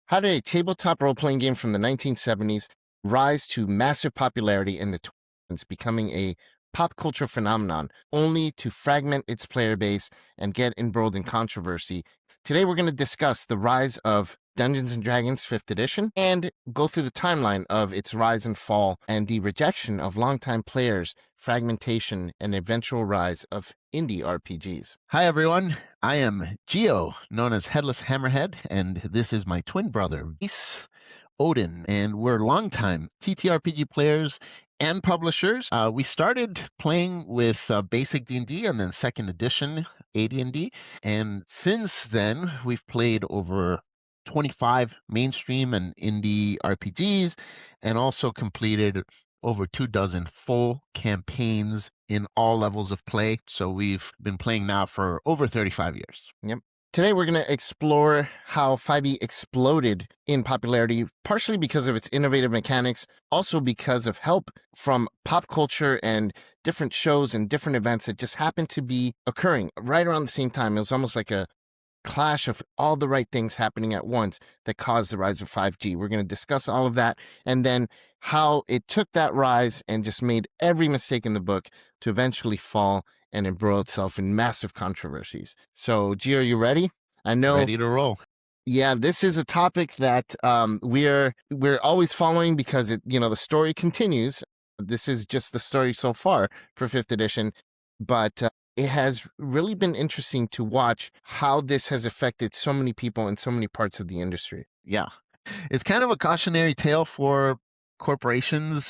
How did a tabletop role-playing game from the 1970s rise to massive popularity in the 2000s, becoming a pop culture phenomenon, only to fragment its player base and get embroiled in controversy? Today, we're going to discuss the rise of Dungeons & Dragons 5th edition and go through the timeline of its rise and fall and the rejection of longtime players, fragmentation, and eventual rise of indie RPGs. Hi, everyone. I am Geo, known as Headless Hammerhead, and this is my twin brother, Reese Odin, and we're longtime TTRPG players and publishers. We started playing with basic D&D and then second edition AD&D, and since then, we've played over 25 mainstream and indie RPGs, and also completed over 24 full campaigns in all levels of play. So we've been playing now for over 35 years. Yep. Today, we're going to explore how 5e exploded in popularity, partially because of its innovative mechanics, also because of help from pop culture and different shows and different events that just happened to be occurring right around the same time. It was almost like a clash of all the right things happening at once that caused the rise of 5G. We're going to discuss all of that, and then how it took that rise and just made every mistake in the book to eventually fall and embroil itself in massive controversies. So, Gio, are you ready? I know. Ready to roll. Yeah, this is a topic that we're always following because the story continues. This is just the story so far for 5th edition, but it has really been interesting to watch how this has affected so many people in so many parts of the industry. Yeah, it's kind of a cautionary tale for corporations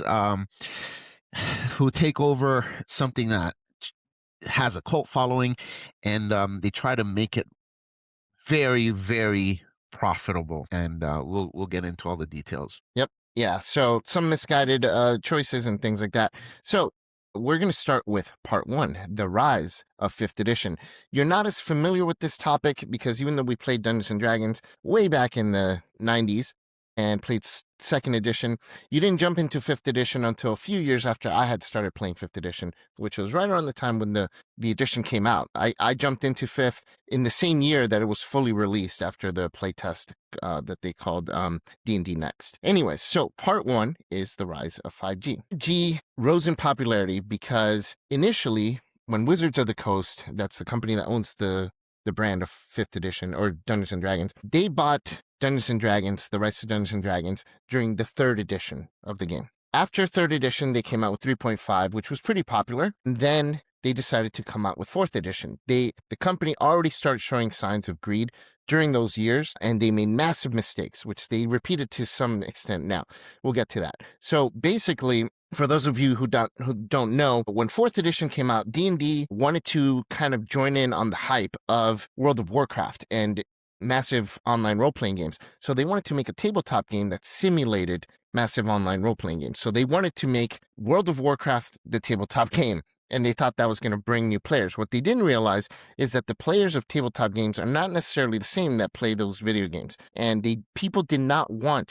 who take over something that has a cult following, and they try to make it very, very profitable. And we'll get into all the details. Yep. Yeah. So some misguided choices and things like that. So we're going to start with part 1, the rise of 5th edition. You're not as familiar with this topic because even though we played Dungeons & Dragons way back in the 90s and played 2nd edition, you didn't jump into 5th edition until a few years after I had started playing 5th edition, which was right around the time when the edition came out. I jumped into 5th in the same year that it was fully released after the playtest that they called D&D Next. Anyways, so part 1 is the rise of 5G. 5G rose in popularity because initially, when Wizards of the Coast, that's the company that owns the brand of 5th edition or Dungeons & Dragons, they bought Dungeons & Dragons, the rights to Dungeons & Dragons, during the 3rd edition of the game. After 3rd edition, they came out with 3.5, which was pretty popular. Then they decided to come out with 4th edition. The company already started showing signs of greed during those years, and they made massive mistakes, which they repeated to some extent now. We'll get to that. So basically, for those of you who don't know, when 4th edition came out, D&D wanted to kind of join in on the hype of World of Warcraft and massive online role-playing games. So they wanted to make a tabletop game that simulated massive online role-playing games. So they wanted to make World of Warcraft the tabletop game, and they thought that was going to bring new players. What they didn't realize is that the players of tabletop games are not necessarily the same that play those video games. And people did not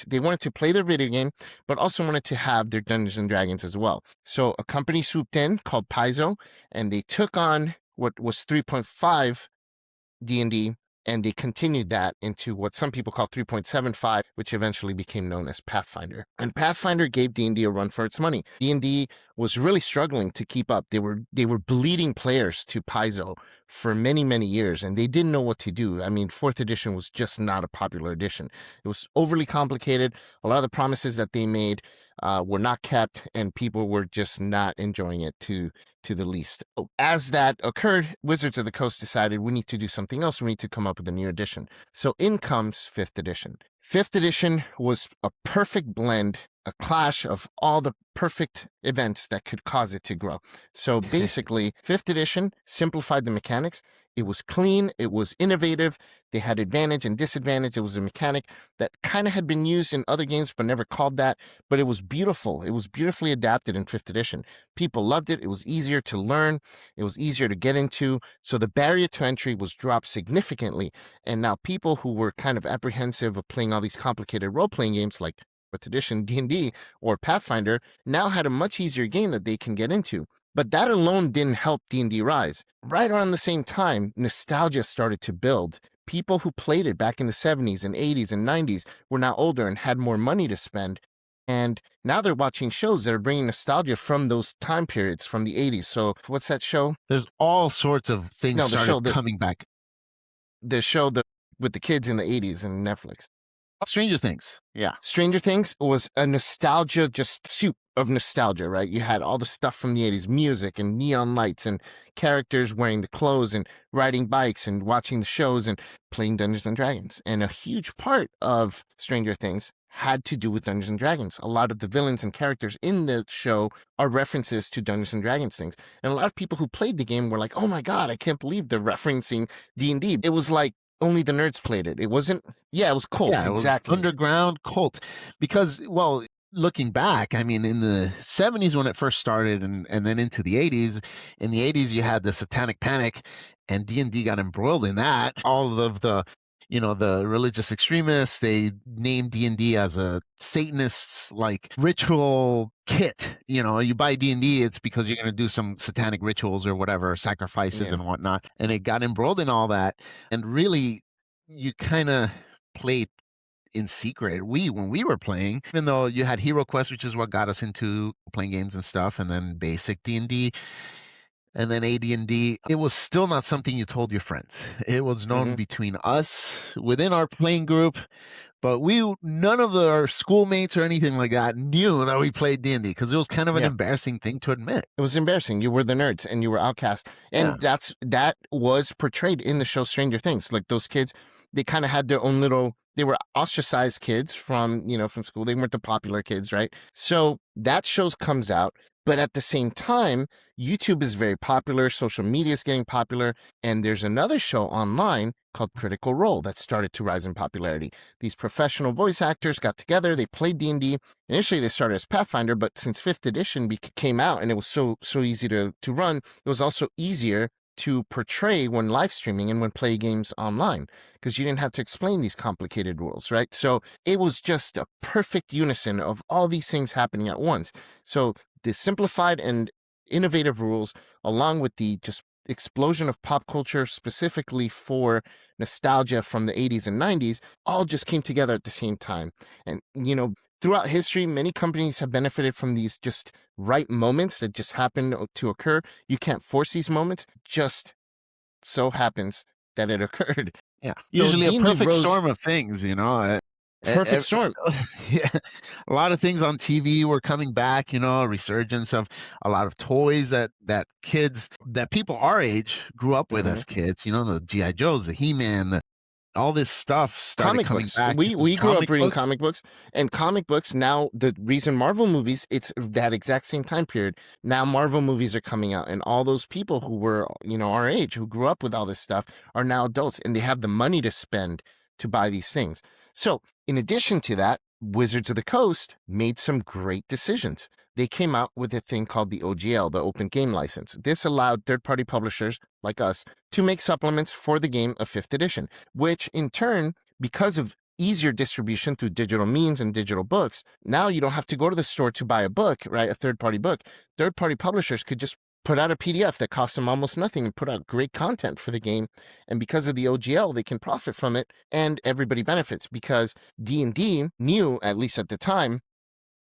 they wanted to play their video game, but also wanted to have their Dungeons & Dragons as well. So a company swooped in called Paizo, and they took on what was 3.5 D&D, and they continued that into what some people call 3.75, which eventually became known as Pathfinder. And Pathfinder gave D&D a run for its money. D&D was really struggling to keep up. They were bleeding players to Paizo for many, many years, and they didn't know what to do. I mean, 4th edition was just not a popular edition. It was overly complicated. A lot of the promises that they made were not kept, and people were just not enjoying it to the least. As that occurred, Wizards of the Coast decided we need to do something else. We need to come up with a new edition. So in comes 5th edition. 5th edition was a perfect blend, a clash of all the perfect events that could cause it to grow. So basically, 5th edition simplified the mechanics. It was clean. It was innovative. They had advantage and disadvantage. It was a mechanic that kind of had been used in other games, but never called that. But it was beautiful. It was beautifully adapted in 5th edition. People loved it. It was easier to learn. It was easier to get into. So the barrier to entry was dropped significantly. And now people who were kind of apprehensive of playing all these complicated role-playing games like 5th edition D&D or Pathfinder now had a much easier game that they can get into. But that alone didn't help D&D rise. Right around the same time, nostalgia started to build people who played it back in the 70s and 80s and 90s were now older and had more money to spend. And now they're watching shows that are bringing nostalgia from those time periods from the 80s. So what's that show? There's all sorts of things No, the started show that coming back. the show that with the kids in the 80s and Netflix. Stranger Things. Yeah. Stranger Things was a nostalgia, just soup of nostalgia, right? You had all the stuff from the 80s, music and neon lights and characters wearing the clothes and riding bikes and watching the shows and playing Dungeons and Dragons. And a huge part of Stranger Things had to do with Dungeons and Dragons. A lot of the villains and characters in the show are references to Dungeons and Dragons things. And a lot of people who played the game were like, oh my God, I can't believe they're referencing D&D. It was like only the nerds played it. It wasn't, it was cult. Yeah, it exactly. was underground cult. Because, well, looking back, I mean, in the 70s when it first started and then into the 80s, in the 80s you had the Satanic Panic and D&D got embroiled in that. All of the, the religious extremists, they named D&D as a Satanist's like ritual kit. You buy D&D, it's because you're going to do some satanic rituals or whatever, sacrifices and whatnot. And it got embroiled in all that. And really, you kind of played in secret. When we were playing, even though you had Hero Quest, which is what got us into playing games and stuff, and then basic D&D, and then AD&D, it was still not something you told your friends. It was known between us within our playing group, but none of our schoolmates or anything like that knew that we played D&D because it was kind of an embarrassing thing to admit. It was embarrassing. You were the nerds and you were outcast. And that was portrayed in the show Stranger Things. Like those kids, they kind of had their own little, they were ostracized kids from school. They weren't the popular kids, right? So that show comes out. But at the same time, YouTube is very popular, social media is getting popular, and there's another show online called Critical Role that started to rise in popularity. These professional voice actors got together, they played D&D. Initially, they started as Pathfinder, but since 5th edition came out and it was so easy to run, it was also easier to portray when live streaming and when play games online because you didn't have to explain these complicated rules, right? So it was just a perfect unison of all these things happening at once. So the simplified and innovative rules, along with the just explosion of pop culture specifically for nostalgia from the 80s and 90s, all just came together at the same time. And, throughout history, many companies have benefited from these just right moments that just happen to occur. You can't force these moments, just so happens that it occurred. Yeah, usually a perfect storm of things, Perfect storm. Yeah, a lot of things on TV were coming back, a resurgence of a lot of toys that kids, that people our age grew up with as kids, the G.I. Joes, the He-Man, all this stuff started coming back. We grew up reading comic books, and comic books now, the reason Marvel movies, it's that exact same time period. Now Marvel movies are coming out, and all those people who were, our age, who grew up with all this stuff are now adults, and they have the money to spend to buy these things. So in addition to that, Wizards of the Coast made some great decisions. They came out with a thing called the OGL, the Open Game License. This allowed third-party publishers like us to make supplements for the game of 5th edition, which in turn, because of easier distribution through digital means and digital books, now you don't have to go to the store to buy a book, right? A third-party book. Third-party publishers could just put out a PDF that costs them almost nothing and put out great content for the game. And because of the OGL, they can profit from it and everybody benefits because D&D knew, at least at the time,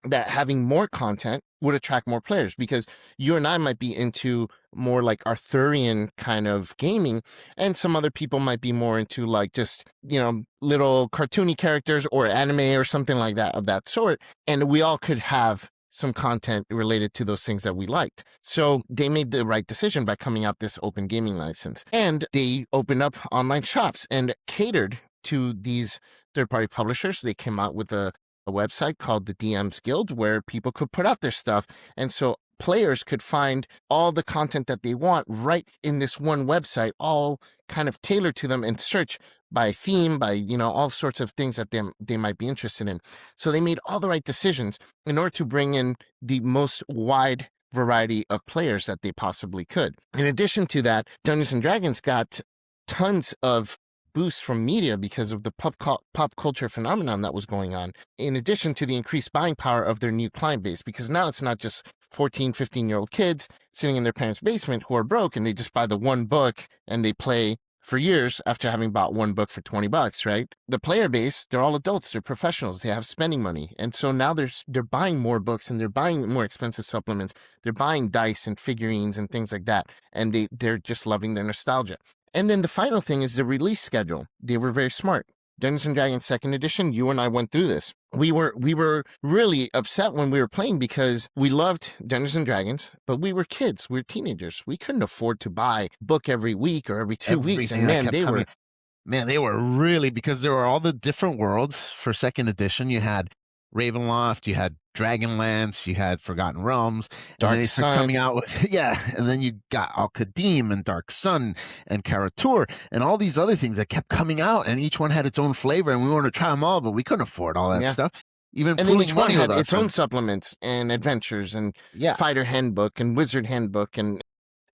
that having more content would attract more players because you and I might be into more like Arthurian kind of gaming and some other people might be more into like just, little cartoony characters or anime or something like that of that sort. And we all could have some content related to those things that we liked. So they made the right decision by coming out this open gaming license. And they opened up online shops and catered to these third-party publishers. They came out with a website called the DM's Guild where people could put out their stuff. And so players could find all the content that they want right in this one website, all kind of tailored to them and search by theme, by, all sorts of things that they might be interested in. So they made all the right decisions in order to bring in the most wide variety of players that they possibly could. In addition to that, Dungeons and Dragons got tons of boost from media because of the pop culture phenomenon that was going on, in addition to the increased buying power of their new client base, because now it's not just 14, 15-year-old kids sitting in their parents' basement who are broke and they just buy the one book and they play for years after having bought one book for $20, right? The player base, they're all adults, they're professionals, they have spending money. And so now they're buying more books and they're buying more expensive supplements. They're buying dice and figurines and things like that. And they're just loving their nostalgia. And then the final thing is the release schedule. They were very smart. Dungeons and Dragons 2nd edition, you and I went through this. We were really upset when we were playing because we loved Dungeons and Dragons, but we were kids, we were teenagers. We couldn't afford to buy a book every week or every 2 weeks. And man, they were really, because there were all the different worlds for 2nd edition. You had Ravenloft, you had Dragonlance, you had Forgotten Realms, Dark and then they start Sun. coming out with and then you got Al-Qadim and Dark Sun and Karatur and all these other things that kept coming out, and each one had its own flavor, and we wanted to try them all, but we couldn't afford all that stuff. And then each one had its own supplements and adventures and Fighter Handbook and Wizard Handbook, and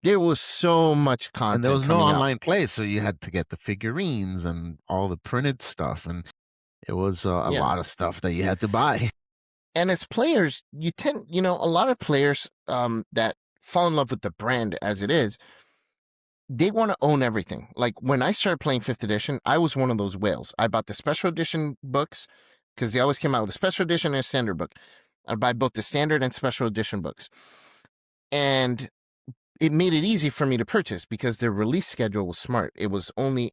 there was so much content. And there was no online play, so you had to get the figurines and all the printed stuff, and it was a lot of stuff that you had to buy. And as players, a lot of players that fall in love with the brand as it is, they want to own everything. Like when I started playing 5th edition, I was one of those whales. I bought the special edition books because they always came out with a special edition and a standard book. I buy both the standard and special edition books. And it made it easy for me to purchase because their release schedule was smart. It was only,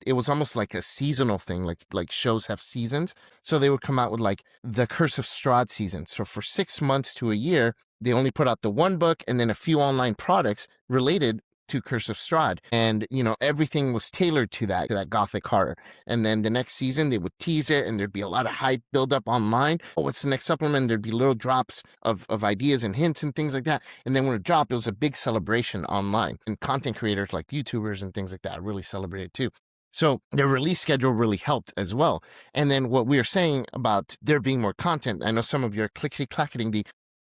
it was almost like a seasonal thing, like shows have seasons. So they would come out with like the Curse of Strahd season. So for 6 months to a year, they only put out the one book and then a few online products related to Curse of Strahd. And, everything was tailored to that gothic horror. And then the next season, they would tease it and there'd be a lot of hype build up online. Oh, what's the next supplement? There'd be little drops of ideas and hints and things like that. And then when it dropped, it was a big celebration online. And content creators like YouTubers and things like that really celebrated too. So their release schedule really helped as well. And then what we were saying about there being more content, I know some of you are clickety clacketing the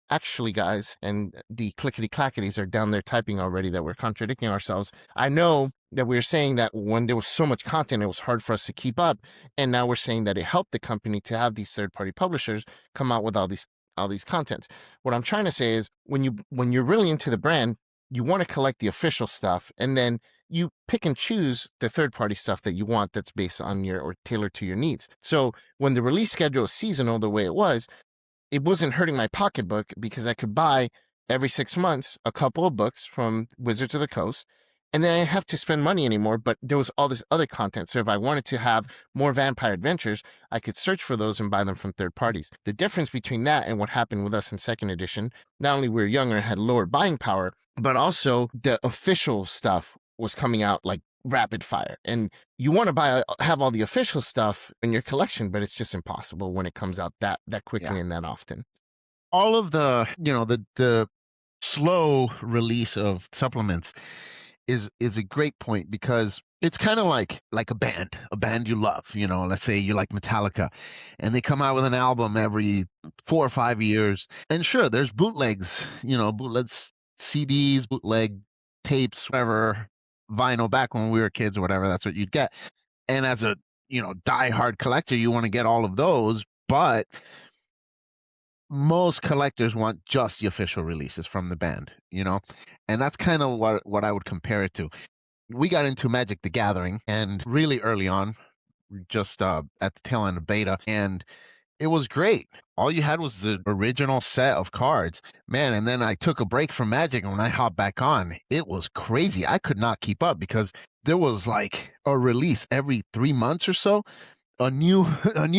actually, guys, and the clickety clacketies are down there typing already that we're contradicting ourselves. I know that we were saying that when there was so much content, it was hard for us to keep up. And now we're saying that it helped the company to have these third-party publishers come out with all these contents. What I'm trying to say is when you're really into the brand, you want to collect the official stuff, and then you pick and choose the third-party stuff that you want that's based on or tailored to your needs. So when the release schedule is seasonal the way it wasn't hurting my pocketbook because I could buy every 6 months a couple of books from Wizards of the Coast, and then I didn't have to spend money anymore, but there was all this other content. So if I wanted to have more vampire adventures, I could search for those and buy them from third parties. The difference between that and what happened with us in 2nd edition, not only we were younger and had lower buying power, but also the official stuff was coming out like rapid fire. And you want to have all the official stuff in your collection, but it's just impossible when it comes out that quickly and that often. All of the, the slow release of supplements is a great point, because it's kind of like a band you love. Let's say you like Metallica, and they come out with an album every 4 or 5 years. And sure, there's bootlegs, bootlegs, CDs, bootleg tapes, whatever, vinyl back when we were kids or whatever. That's what you'd get. And as a diehard collector, you want to get all of those, but most collectors want just the official releases from the band, and that's kind of what I would compare it to. We got into Magic the Gathering, and really early on, just at the tail end of beta, and it was great. All you had was the original set of cards, man. And then I took a break from Magic, and when I hopped back on, it was crazy. I could not keep up because there was like a release every 3 months or so. A new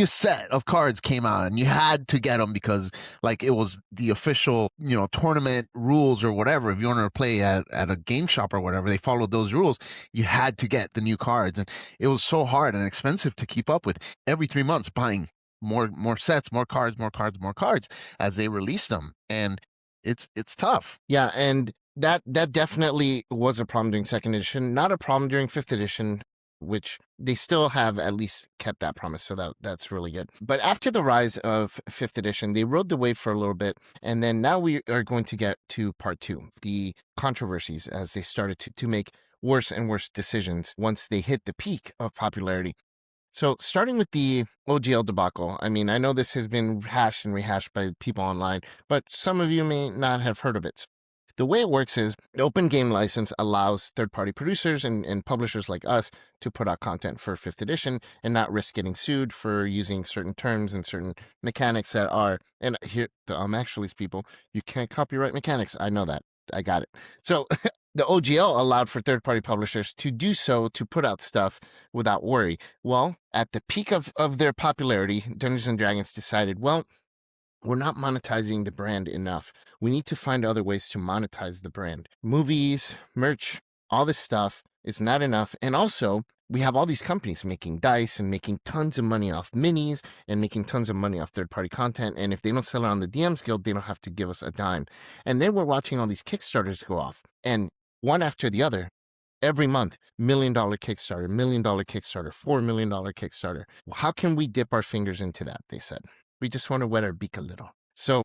set of cards came out, and you had to get them because like it was the official tournament rules or whatever. If you wanted to play at a game shop or whatever, they followed those rules. You had to get the new cards, and it was so hard and expensive to keep up with. Every 3 months buying more sets, more cards as they released them, and it's tough. Yeah, and that definitely was a problem during 2nd edition, not a problem during 5th edition, which they still have at least kept that promise. So that's really good. But after the rise of 5th edition, they rode the wave for a little bit. And then now we are going to get to part 2, the controversies, as they started to make worse and worse decisions once they hit the peak of popularity. So starting with the OGL debacle, I mean, I know this has been hashed and rehashed by people online, but some of you may not have heard of it. The way it works is the open game license allows third-party producers and publishers like us to put out content for 5th edition and not risk getting sued for using certain terms and certain mechanics that are, and here, actually, people, you can't copyright mechanics. I know that. I got it. So the OGL allowed for third-party publishers to do so, to put out stuff without worry. Well, at the peak of their popularity, Dungeons & Dragons decided, well, we're not monetizing the brand enough. We need to find other ways to monetize the brand. Movies, merch, all this stuff is not enough. And also, we have all these companies making dice and making tons of money off minis and making tons of money off third-party content. And if they don't sell it on the DMs Guild, they don't have to give us a dime. And then we're watching all these Kickstarters go off. And one after the other, every month, $1 million Kickstarter, $1 million Kickstarter, $4 million Kickstarter. Well, how can we dip our fingers into that? They said. We just want to wet our beak a little. So,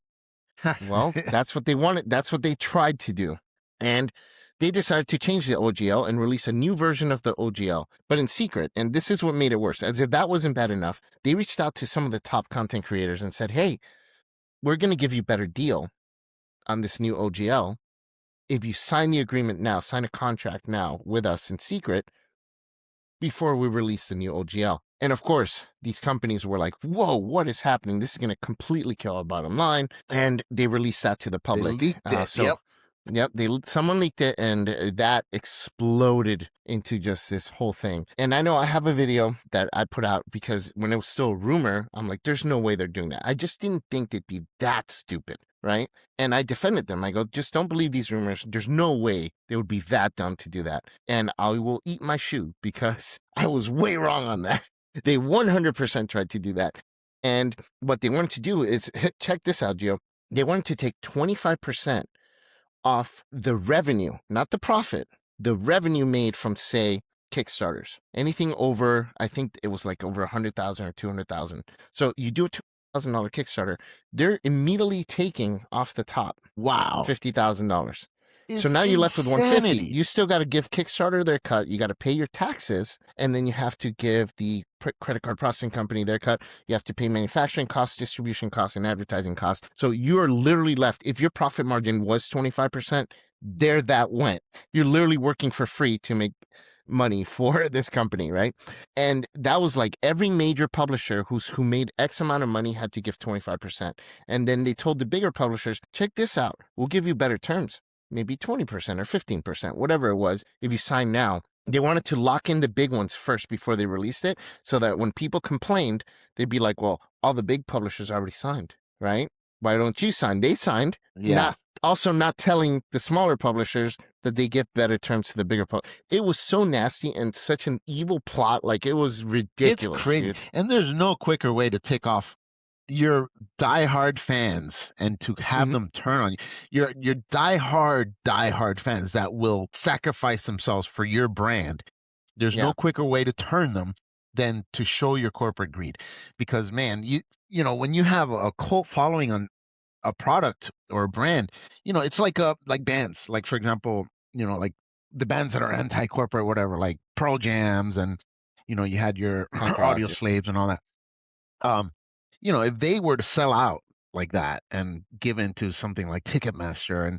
well, that's what they wanted. That's what they tried to do. And they decided to change the OGL and release a new version of the OGL, but in secret. And this is what made it worse. As if that wasn't bad enough, they reached out to some of the top content creators and said, hey, we're going to give you a better deal on this new OGL. If you sign the agreement now, sign a contract now with us in secret before we release the new OGL. And of course, these companies were like, whoa, what is happening? This is going to completely kill our bottom line. And they released that to the public. They leaked it. Yep, someone leaked it, and that exploded into just this whole thing. And I know I have a video that I put out because when it was still a rumor, I'm like, there's no way they're doing that. I just didn't think they'd be that stupid, right? And I defended them. I go, just don't believe these rumors. There's no way they would be that dumb to do that. And I will eat my shoe because I was way wrong on that. They 100% tried to do that. And what they wanted to do is, check this out, Gio. They wanted to take 25% off the revenue, not the profit, the revenue made from, say, Kickstarters. Anything over, I think it was like over 100,000 or 200,000. So you do a $2,000 Kickstarter, they're immediately taking off the top. Wow. $50,000. It's so now you're left with 150. insanity. You still got to give Kickstarter their cut. You got to pay your taxes, and then you have to give the credit card processing company their cut. You have to pay manufacturing costs, distribution costs, and advertising costs. So you are literally left. If your profit margin was 25%, there that went. You're literally working for free to make money for this company, right? And that was like every major publisher who made X amount of money had to give 25%. And then they told the bigger publishers, check this out. We'll give you better terms. Maybe 20% or 15%, whatever it was, if you sign now. They wanted to lock in the big ones first before they released it, so that when people complained, they'd be like, well, all the big publishers already signed, right? Why don't you sign? They signed. Yeah. Not telling the smaller publishers that they get better terms to the bigger publishers. It was so nasty and such an evil plot. Like, it was ridiculous. It's crazy. Dude. And there's no quicker way to tick off your diehard fans and to have them turn on you. Your diehard fans that will sacrifice themselves for your brand. There's no quicker way to turn them than to show your corporate greed. Because man, you know, when you have a cult following on a product or a brand, you know, it's like bands. Like, for example, you know, like the bands that are anti-corporate, whatever, like Pearl Jams, and you know, you had your Audio Slaves and all that. You know, if they were to sell out like that and give into something like Ticketmaster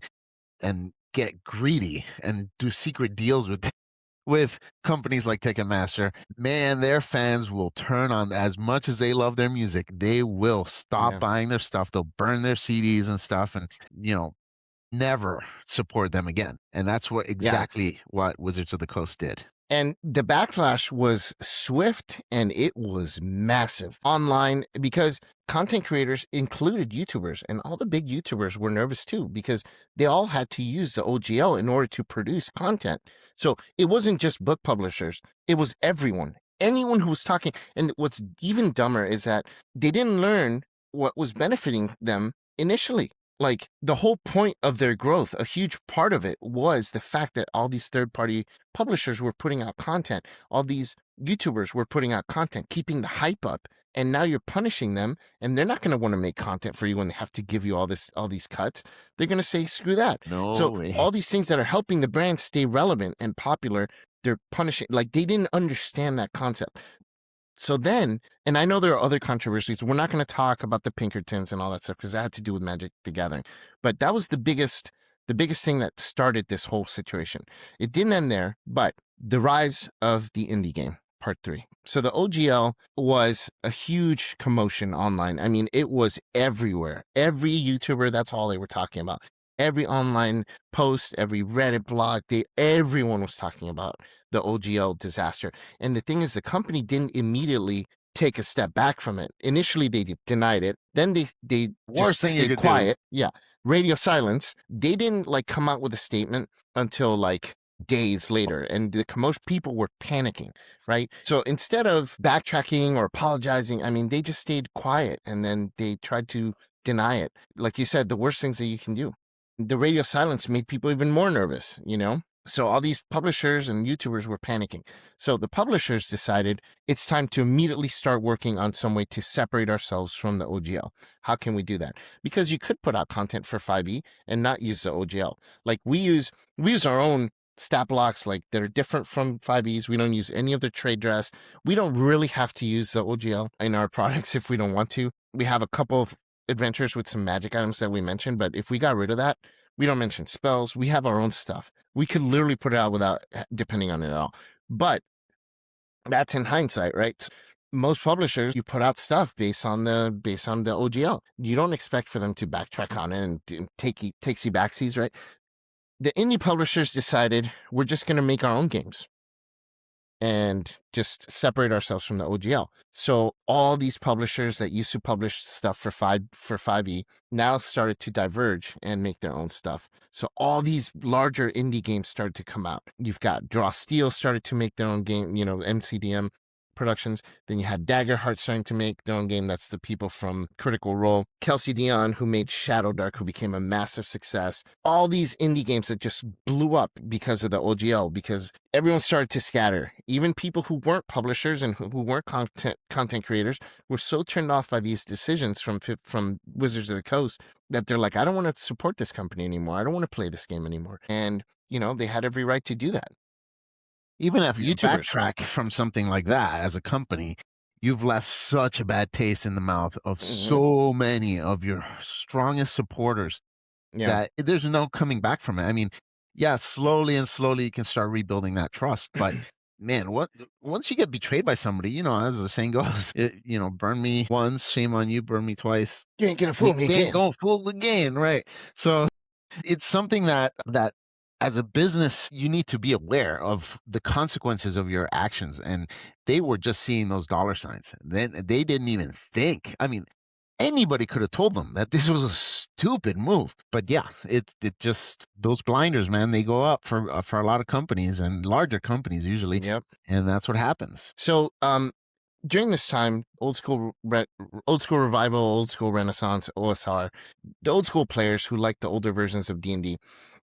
and get greedy and do secret deals with companies like Ticketmaster, man, their fans will turn on. As much as they love their music, they will stop buying their stuff. They'll burn their CDs and stuff, and you know, never support them again. And that's exactly what Wizards of the Coast did. And the backlash was swift and it was massive online because content creators included YouTubers, and all the big YouTubers were nervous too because they all had to use the OGL in order to produce content. So it wasn't just book publishers, it was everyone, anyone who was talking. And what's even dumber is that they didn't learn what was benefiting them initially. Like, the whole point of their growth, a huge part of it was the fact that all these third-party publishers were putting out content. All these YouTubers were putting out content, keeping the hype up. And now you're punishing them, and they're not going to want to make content for you when they have to give you all these cuts. They're going to say, screw that. No way. All these things that are helping the brand stay relevant and popular, they're punishing. Like, they didn't understand that concept. So then, and I know there are other controversies. We're not going to talk about the Pinkertons and all that stuff because that had to do with Magic the Gathering. But that was the biggest the biggest thing that started this whole situation. It didn't end there, but the rise of the indie game, part 3. So the OGL was a huge commotion online. I mean, it was everywhere. Every YouTuber, that's all they were talking about. Every online post, every Reddit blog, everyone was talking about the OGL disaster. And the thing is, the company didn't immediately take a step back from it. Initially, they denied it. Then they Worst just thing you stayed could quiet. Yeah, radio silence. They didn't like come out with a statement until like days later, and the commotion, people were panicking, right? So instead of backtracking or apologizing, I mean, they just stayed quiet, and then they tried to deny it. Like you said, the worst things that you can do. The radio silence made people even more nervous, you know? So all these publishers and YouTubers were panicking. So the publishers decided it's time to immediately start working on some way to separate ourselves from the OGL. How can we do that? Because you could put out content for 5e and not use the OGL. Like we use our own stat blocks, like that are different from 5e's. We don't use any of the trade dress. We don't really have to use the OGL in our products if we don't want to. We have a couple of adventures with some magic items that we mentioned, but if we got rid of that, we don't mention spells. We have our own stuff. We could literally put it out without depending on it at all. But that's in hindsight, right? Most publishers, you put out stuff based on the OGL. You don't expect for them to backtrack on it and take backsies, right? The indie publishers decided we're just going to make our own games and just separate ourselves from the OGL. So all these publishers that used to publish stuff for 5e now started to diverge and make their own stuff. So all these larger indie games started to come out. You've got Draw Steel started to make their own game, you know, MCDM Productions. Then you had Daggerheart starting to make their own game. That's the people from Critical Role. Kelsey Dion, who made Shadow Dark, who became a massive success. All these indie games that just blew up because of the OGL, because everyone started to scatter. Even people who weren't publishers and who weren't content creators were so turned off by these decisions from Wizards of the Coast that they're like, I don't want to support this company anymore. I don't want to play this game anymore. And, you know, they had every right to do that. Even if you YouTubers. backtrack from something like that as a company, you've left such a bad taste in the mouth of so many of your strongest supporters that there's no coming back from it. I mean, yeah, slowly and slowly you can start rebuilding that trust. But man, once you get betrayed by somebody, you know, as the saying goes, you know, burn me once, shame on you, burn me twice. You ain't gonna fool me You again. ain't gonna fool again, right? So it's something that as a business, you need to be aware of the consequences of your actions. And they were just seeing those dollar signs. Then they didn't even think. I mean, anybody could have told them that this was a stupid move. But yeah, it just, those blinders, man, they go up for a lot of companies and larger companies usually. Yep. And that's what happens. So, during this time, old school revival, old school renaissance, OSR, the old school players who liked the older versions of D&D,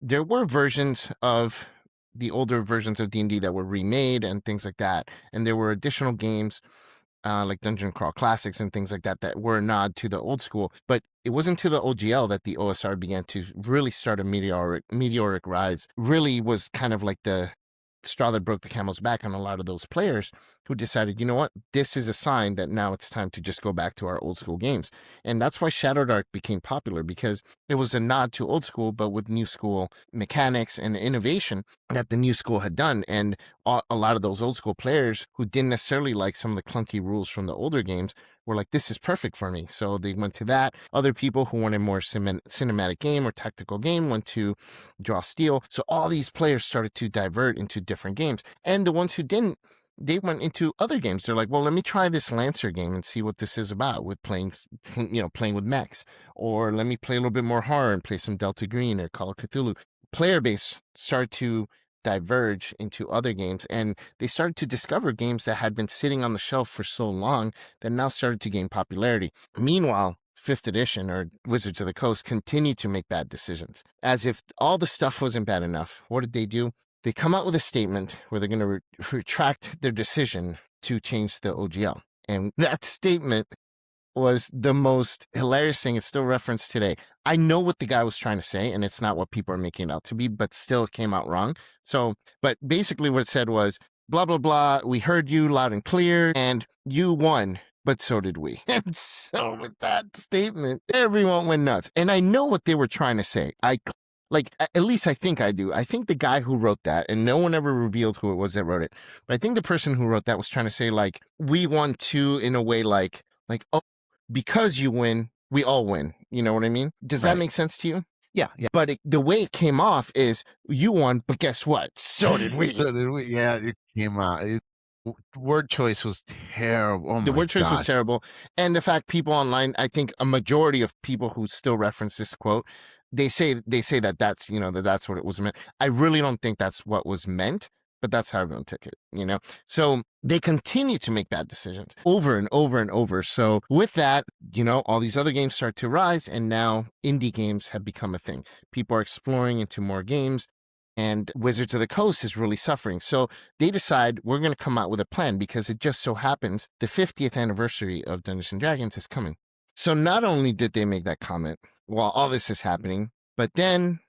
there were versions of the older versions of D&D that were remade and things like that. And there were additional games like Dungeon Crawl Classics and things like that that were a nod to the old school. But it wasn't to the OGL that the OSR began to really start a meteoric rise. Really was kind of like the straw that broke the camel's back on a lot of those players who decided, you know what, this is a sign that now it's time to just go back to our old school games. And that's why Shadow Dark became popular, because it was a nod to old school, but with new school mechanics and innovation that the new school had done. And a lot of those old school players who didn't necessarily like some of the clunky rules from the older games were like, this is perfect for me. So they went to that. Other people who wanted more cinematic game or tactical game went to Draw Steel. So all these players started to divert into different games. And the ones who didn't, they went into other games. They're like, well, let me try this Lancer game and see what this is about with playing with mechs. Or let me play a little bit more horror and play some Delta Green or Call of Cthulhu. Player base started to diverge into other games, and they started to discover games that had been sitting on the shelf for so long that now started to gain popularity. Meanwhile, 5th edition or Wizards of the Coast continued to make bad decisions. As if all the stuff wasn't bad enough, what did they do? They come out with a statement where they're going to retract their decision to change the OGL. And that statement was the most hilarious thing. It's still referenced today. I know what the guy was trying to say, and it's not what people are making it out to be, but still it came out wrong. So, but basically what it said was, blah, blah, blah, we heard you loud and clear, and you won, but so did we. And so with that statement, everyone went nuts. And I know what they were trying to say. Like, at least I think I do. I think the guy who wrote that, and no one ever revealed who it was that wrote it, but I think the person who wrote that was trying to say, like, we want to, in a way, oh, because you win, we all win. You know what I mean? Does that Right. make sense to you? Yeah. Yeah. But the way it came off is you won, but guess what? So did we. So did we? Yeah, it came out. Word choice was terrible. Oh The my word choice was gosh. terrible. And the fact people online, I think a majority of people who still reference this quote, they say that that's, that's what it was meant. I really don't think that's what was meant, but that's how everyone took it. So they continue to make bad decisions over and over and over. So with that, all these other games start to rise, and now indie games have become a thing. People are exploring into more games, and Wizards of the Coast is really suffering. So they decide we're going to come out with a plan, because it just so happens the 50th anniversary of Dungeons and Dragons is coming. So not only did they make that comment while all this is happening, but then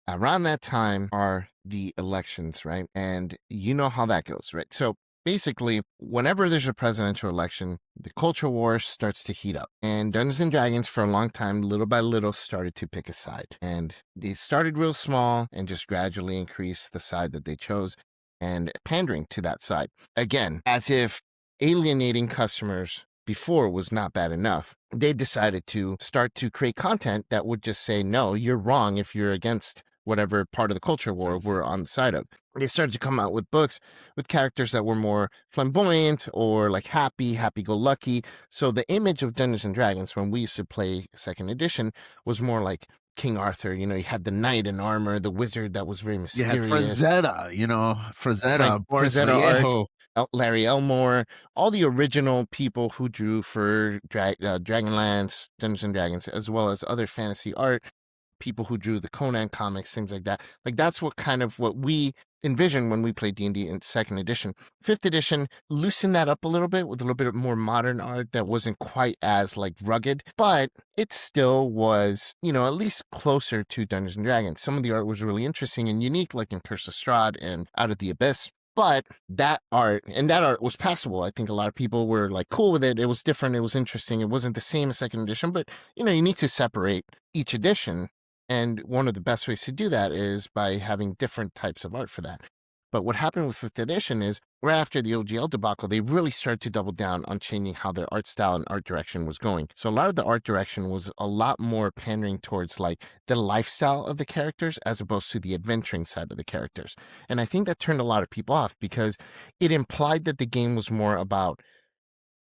around that time are the elections, right? And you know how that goes, right? So basically, whenever there's a presidential election, the culture war starts to heat up. And Dungeons and Dragons, for a long time, little by little, started to pick a side. And they started real small and just gradually increased the side that they chose and pandering to that side. Again, as if alienating customers before was not bad enough, they decided to start to create content that would just say, no, you're wrong if you're against whatever part of the culture war we're on the side of. They started to come out with books with characters that were more flamboyant or like happy-go-lucky. So the image of Dungeons and Dragons when we used to play second edition was more like King Arthur. You had the knight in armor, the wizard that was very You had mysterious. Frazetta, Boris Frazetta art, Vallejo. Larry Elmore, all the original people who drew for Dragonlance, Dungeons and Dragons, as well as other fantasy art, people who drew the Conan comics, things like that. Like, that's what we envisioned when we played D&D in second edition. Fifth edition loosened that up a little bit with a little bit more modern art that wasn't quite as like rugged, but it still was, at least closer to Dungeons and Dragons. Some of the art was really interesting and unique, like in Curse of Strahd and Out of the Abyss. But that art was passable. I think a lot of people were like cool with it. It was different. It was interesting. It wasn't the same as second edition, but you need to separate each edition. And one of the best ways to do that is by having different types of art for that. But what happened with fifth edition is right after the OGL debacle, they really started to double down on changing how their art style and art direction was going. So a lot of the art direction was a lot more pandering towards like the lifestyle of the characters as opposed to the adventuring side of the characters. And I think that turned a lot of people off because it implied that the game was more about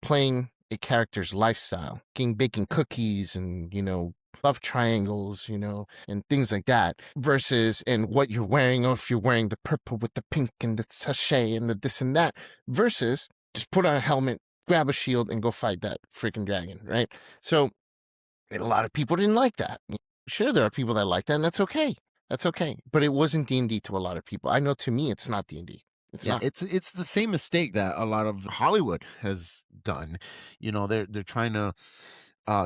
playing a character's lifestyle, baking cookies and, love triangles, and things like that, versus and what you're wearing, or if you're wearing the purple with the pink and the sachet and the this and that, versus just put on a helmet, grab a shield, and go fight that freaking dragon, right? So a lot of people didn't like that. Sure, there are people that like that, and that's okay. That's okay. But it wasn't D&D to a lot of people. I know to me, it's not D&D. It's Yeah, not. it's the same mistake that a lot of Hollywood has done. They're trying to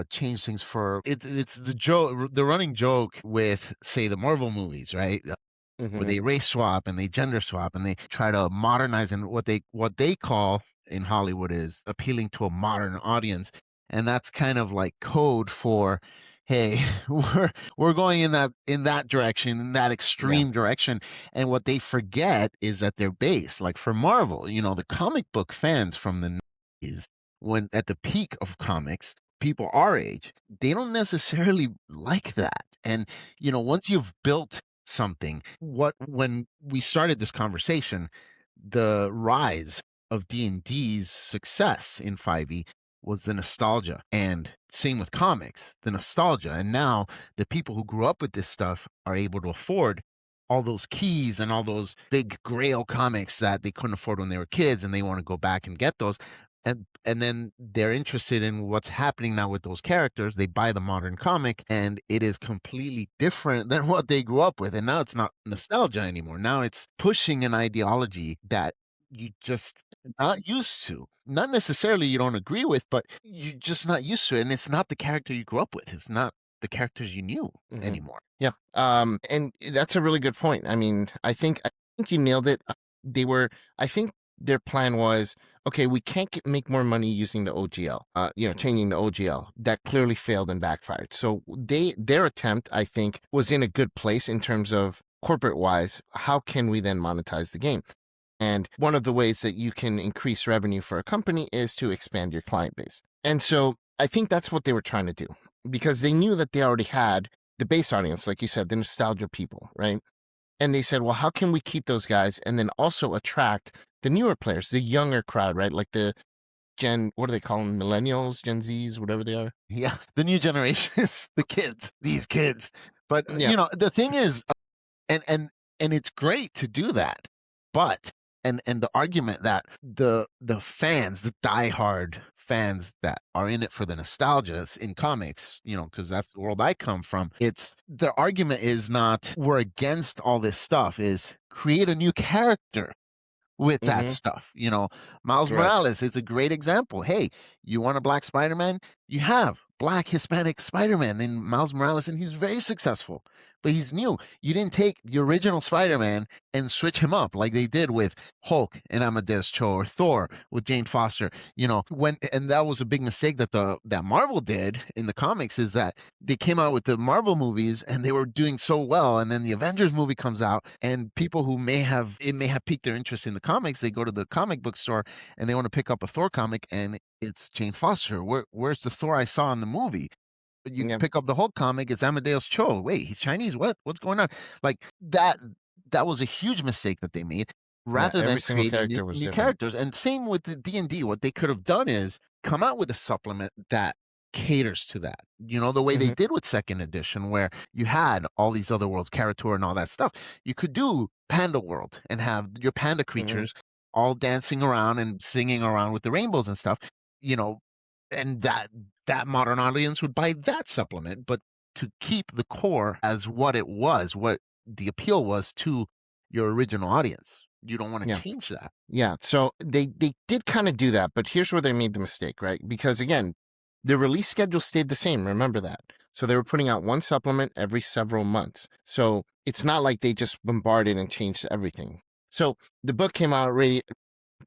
change things for it's the running joke with, say, the Marvel movies, right? Where Mm-hmm. they race swap and they gender swap and they try to modernize, and what they call in Hollywood is appealing to a modern audience. And that's kind of like code for, hey, we're going in that direction, in that Yeah. extreme direction. And what they forget is that they're based, like for Marvel, the comic book fans from the 90s, when at the peak of comics, people our age, they don't necessarily like that. And once you've built something, when we started this conversation, the rise of D&D's success in 5e was the nostalgia, and same with comics, the nostalgia. And now the people who grew up with this stuff are able to afford all those keys and all those big grail comics that they couldn't afford when they were kids, and they want to go back and get those. And then they're interested in what's happening now with those characters. They buy the modern comic, and it is completely different than what they grew up with. And now it's not nostalgia anymore. Now it's pushing an ideology that you just not used to. Not necessarily you don't agree with, but you're just not used to it. And it's not the character you grew up with. It's not the characters you knew Mm-hmm. anymore. Yeah. And that's a really good point. I mean, I think you nailed it. They were, I think their plan was, okay, we can't make more money using the OGL, changing the OGL. That clearly failed and backfired. So their attempt, I think, was in a good place in terms of corporate wise. How can we then monetize the game? And one of the ways that you can increase revenue for a company is to expand your client base. And so I think that's what they were trying to do, because they knew that they already had the base audience, like you said, the nostalgia people, right? And they said, well, how can we keep those guys and then also attract the newer players, the younger crowd, right? Like the what do they call them? Millennials, Gen Zs, whatever they are. Yeah, the new generations, the kids, these kids. But Yeah. the thing is, and it's great to do that, but and the argument that the fans, the diehard fans that are in it for the nostalgia in comics, because that's the world I come from. It's the argument is not we're against all this stuff, is create a new character with that stuff. Miles Correct. Morales is a great example. Hey, you want a black Spider-Man? You have black Hispanic Spider-Man in Miles Morales, and he's very successful. But he's new. You didn't take the original Spider-Man and switch him up like they did with Hulk and Amadeus Cho, or Thor with Jane Foster. And that was a big mistake that Marvel did in the comics, is that they came out with the Marvel movies and they were doing so well, and then the Avengers movie comes out, and people who may have piqued their interest in the comics, they go to the comic book store and they want to pick up a Thor comic, and it's Jane Foster. Where's the Thor I saw in the movie? You Yeah. pick up the Hulk comic, it's Amadeus Cho. Wait, he's Chinese? What's going on? Like that was a huge mistake that they made, Yeah. rather Every than single creating character was new different. characters. And same with the D&D. What they could have done is come out with a supplement that caters to that. The way they did with second edition, where you had all these other worlds, Karator and all that stuff. You could do Panda World and have your panda creatures all dancing around and singing around with the rainbows and stuff. And that modern audience would buy that supplement. But to keep the core as what it was, what the appeal was to your original audience, you don't want to Yeah. change that. Yeah. So they did kind of do that, but here's where they made the mistake, right? Because again, the release schedule stayed the same. Remember that. So they were putting out one supplement every several months. So it's not like they just bombarded and changed everything. So the book came out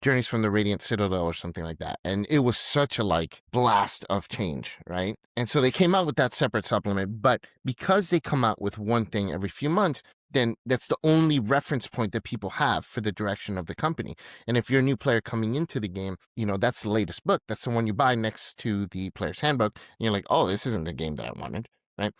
Journeys from the Radiant Citadel or something like that. And it was such a blast of change, right? And so they came out with that separate supplement, but because they come out with one thing every few months, then that's the only reference point that people have for the direction of the company. And if you're a new player coming into the game, that's the latest book. That's the one you buy next to the player's handbook. And you're like, oh, this isn't the game that I wanted, right?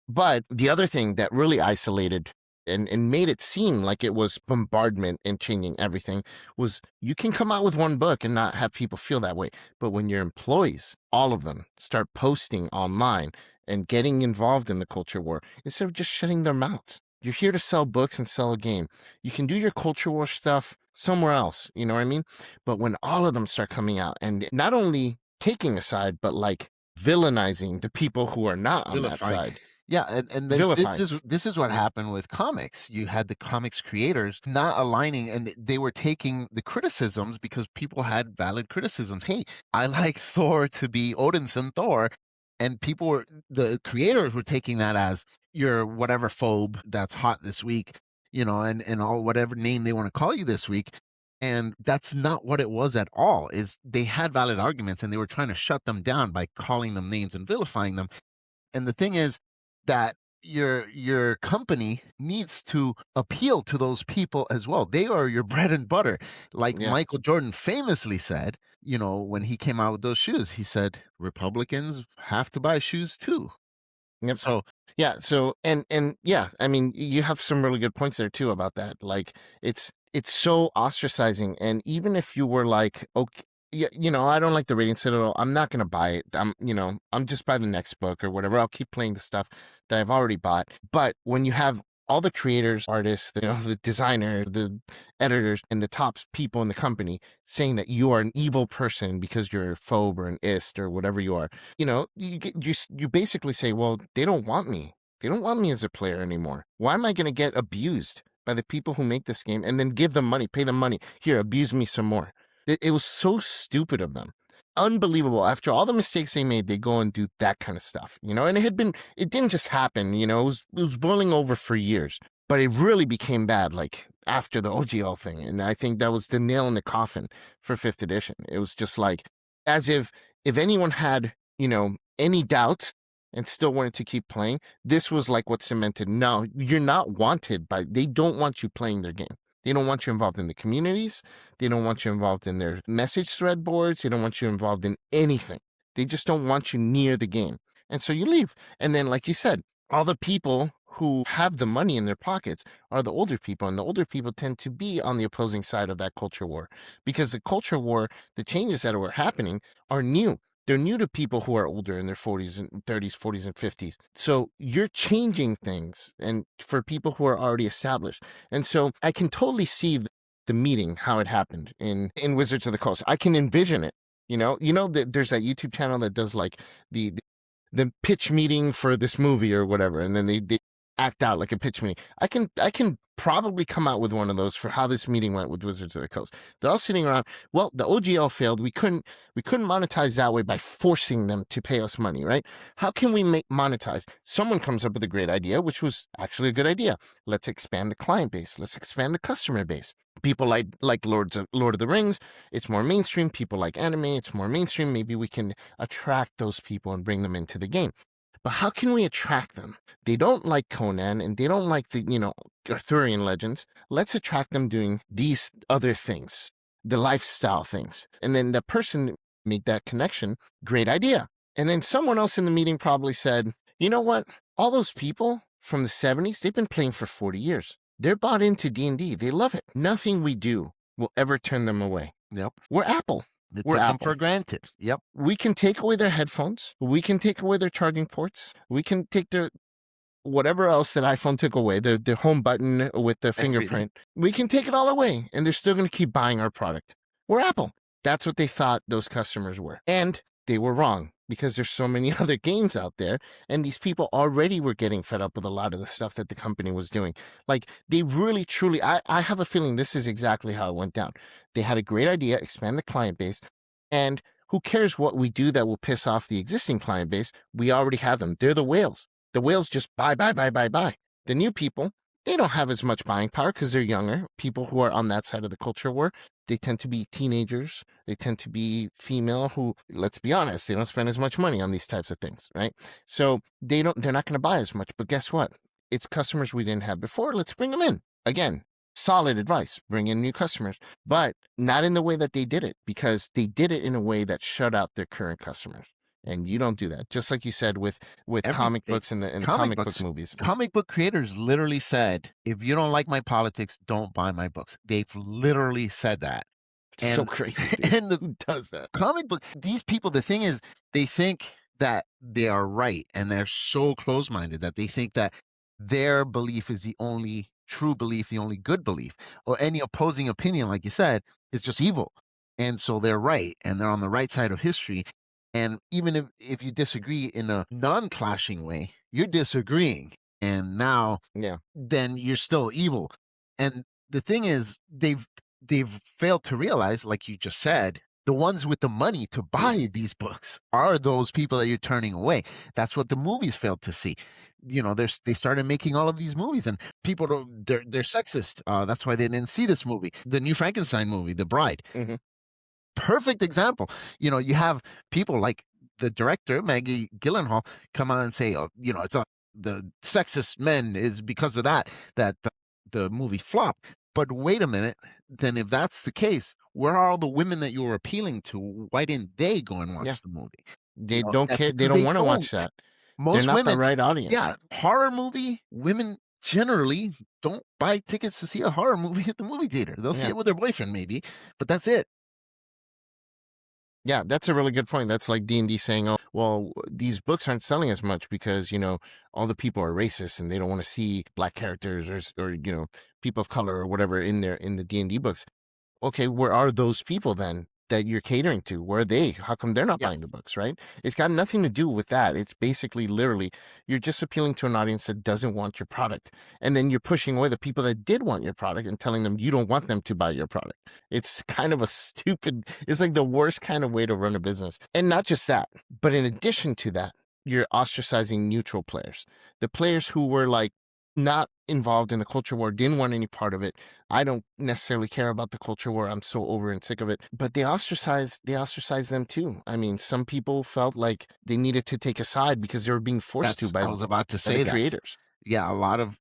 But the other thing that really isolated and made it seem like it was bombardment and changing everything was you can come out with one book and not have people feel that way. But when your employees, all of them, start posting online and getting involved in the culture war, instead of just shutting their mouths, you're here to sell books and sell a game. You can do your culture war stuff somewhere else, you know what I mean? But when all of them start coming out and not only taking a side, but villainizing the people who are not on that Vilifying. side. Yeah, and Vilifying. this is what happened with comics. You had the comics creators not aligning, and they were taking the criticisms because people had valid criticisms. Hey, I like Thor to be Odinson Thor, and the creators were taking that as your whatever phobe that's hot this week, and all whatever name they want to call you this week. And that's not what it was at all. Is they had valid arguments, and they were trying to shut them down by calling them names and vilifying them. And the thing is that your company needs to appeal to those people as well. They are your bread and butter. Like Yeah. Michael Jordan famously said, when he came out with those shoes, he said, Republicans have to buy shoes too. Yep. So yeah. So and yeah, I mean, you have some really good points there too about that. It's so ostracizing, and even if you were okay, yeah, I don't like the Radiant Citadel, I'm not gonna buy it. I'm just buy the next book or whatever. I'll keep playing the stuff that I've already bought. But when you have all the creators, artists, the designer, the editors, and the top people in the company saying that you are an evil person because you're a phobe or an ist or whatever you are, you basically say, well, they don't want me. They don't want me as a player anymore. Why am I going to get abused by the people who make this game and then give them money, pay them money? Here, abuse me some more. It was so stupid of them. Unbelievable. After all the mistakes they made, they go and do that kind of stuff, and it didn't just happen, it was boiling over for years. But it really became bad, like after the OGL thing. And I think that was the nail in the coffin for 5th edition. It was just like, as if anyone had, any doubts and still wanted to keep playing, this was like what cemented, no, you're not wanted they don't want you playing their game. They don't want you involved in the communities. They don't want you involved in their message thread boards. They don't want you involved in anything. They just don't want you near the game. And so you leave. And then, like you said, all the people who have the money in their pockets are the older people, and the older people tend to be on the opposing side of that culture war, because the culture war, the changes that were happening are new. They're new to people who are older, in their 40s and 30s, 40s and 50s. So you're changing things, and for people who are already established. And so I can totally see the meeting, how it happened in Wizards of the Coast. I can envision it. That there's that YouTube channel that does like the pitch meeting for this movie or whatever, and then they act out like a pitch meeting. I can probably come out with one of those for how this meeting went with Wizards of the Coast. They're all sitting around. Well, the OGL failed. We couldn't monetize that way by forcing them to pay us money, right? How can we monetize? Someone comes up with a great idea, which was actually a good idea. Let's expand the client base. Let's expand the customer base. People like Lord of the Rings. It's more mainstream. People like anime. It's more mainstream. Maybe we can attract those people and bring them into the game. But how can we attract them? They don't like Conan, and they don't like the, Arthurian legends. Let's attract them doing these other things, the lifestyle things. And then the person made that connection. Great idea. And then someone else in the meeting probably said, you know what? All those people from the 70s, they've been playing for 40 years. They're bought into D&D. They love it. Nothing we do will ever turn them away. Yep. We're Apple. They We're took them Apple. for granted. Yep. We can take away their headphones. We can take away their charging ports. We can take their whatever else that iPhone took away, the home button with the fingerprint. We can take it all away, and they're still going to keep buying our product. We're Apple. That's what they thought those customers were. And they were wrong, because there's so many other games out there, and these people already were getting fed up with a lot of the stuff that the company was doing. Like, they really, truly, I have a feeling this is exactly how it went down. They had a great idea, expand the client base, and who cares what we do that will piss off the existing client base? We already have them. They're the whales. The whales just buy. The new people, they don't have as much buying power because they're younger. People who are on that side of the culture war, they tend to be teenagers. They tend to be female who, let's be honest, they don't spend as much money on these types of things, right? So they're not going to buy as much. But guess what? It's customers we didn't have before. Let's bring them in. Again, solid advice. Bring in new customers, but not in the way that they did it, because they did it in a way that shut out their current customers. And you don't do that. Just like you said with comic books and the comic book movies. Comic book creators literally said, if you don't like my politics, don't buy my books. They've literally said that. And, so crazy. Dude. And who does that? Comic book, these people, the thing is, they think that they are right, and they're so close-minded that they think that their belief is the only true belief, the only good belief, or any opposing opinion, like you said, is just evil. And so they're right, and they're on the right side of history. And even if you disagree in a non-clashing way, you're disagreeing. And now, then you're still evil. And the thing is, they've failed to realize, like you just said, the ones with the money to buy these books are those people that you're turning away. That's what the movies failed to see. They started making all of these movies, and people they're sexist. That's why they didn't see this movie, the new Frankenstein movie, The Bride. Mm-hmm. Perfect example. You have people like the director, Maggie Gyllenhaal, come on and say, it's the sexist men is because of that the movie flopped. But wait a minute, then if that's the case, where are all the women that you were appealing to? Why didn't they go and watch the movie? They don't care. They don't want to watch that. They're not the right audience. Yeah, horror movie, women generally don't buy tickets to see a horror movie at the movie theater. They'll see it with their boyfriend maybe, but that's it. Yeah, that's a really good point. That's like D&D saying, oh, well, these books aren't selling as much because, all the people are racist and they don't want to see black characters or people of color or whatever in the D&D books. Okay, where are those people then that you're catering to? Where are they? How come they're not buying the books, right? It's got nothing to do with that. It's basically literally, you're just appealing to an audience that doesn't want your product. And then you're pushing away the people that did want your product and telling them you don't want them to buy your product. It's kind of it's like the worst kind of way to run a business. And not just that, but in addition to that, you're ostracizing neutral players. The players who were like not involved in the culture war, didn't want any part of it. I don't necessarily care about the culture war. I'm so over and sick of it. But they ostracized them too. I mean, some people felt like they needed to take a side because they were being forced to I was about to by the say that. creators. Yeah, a lot of,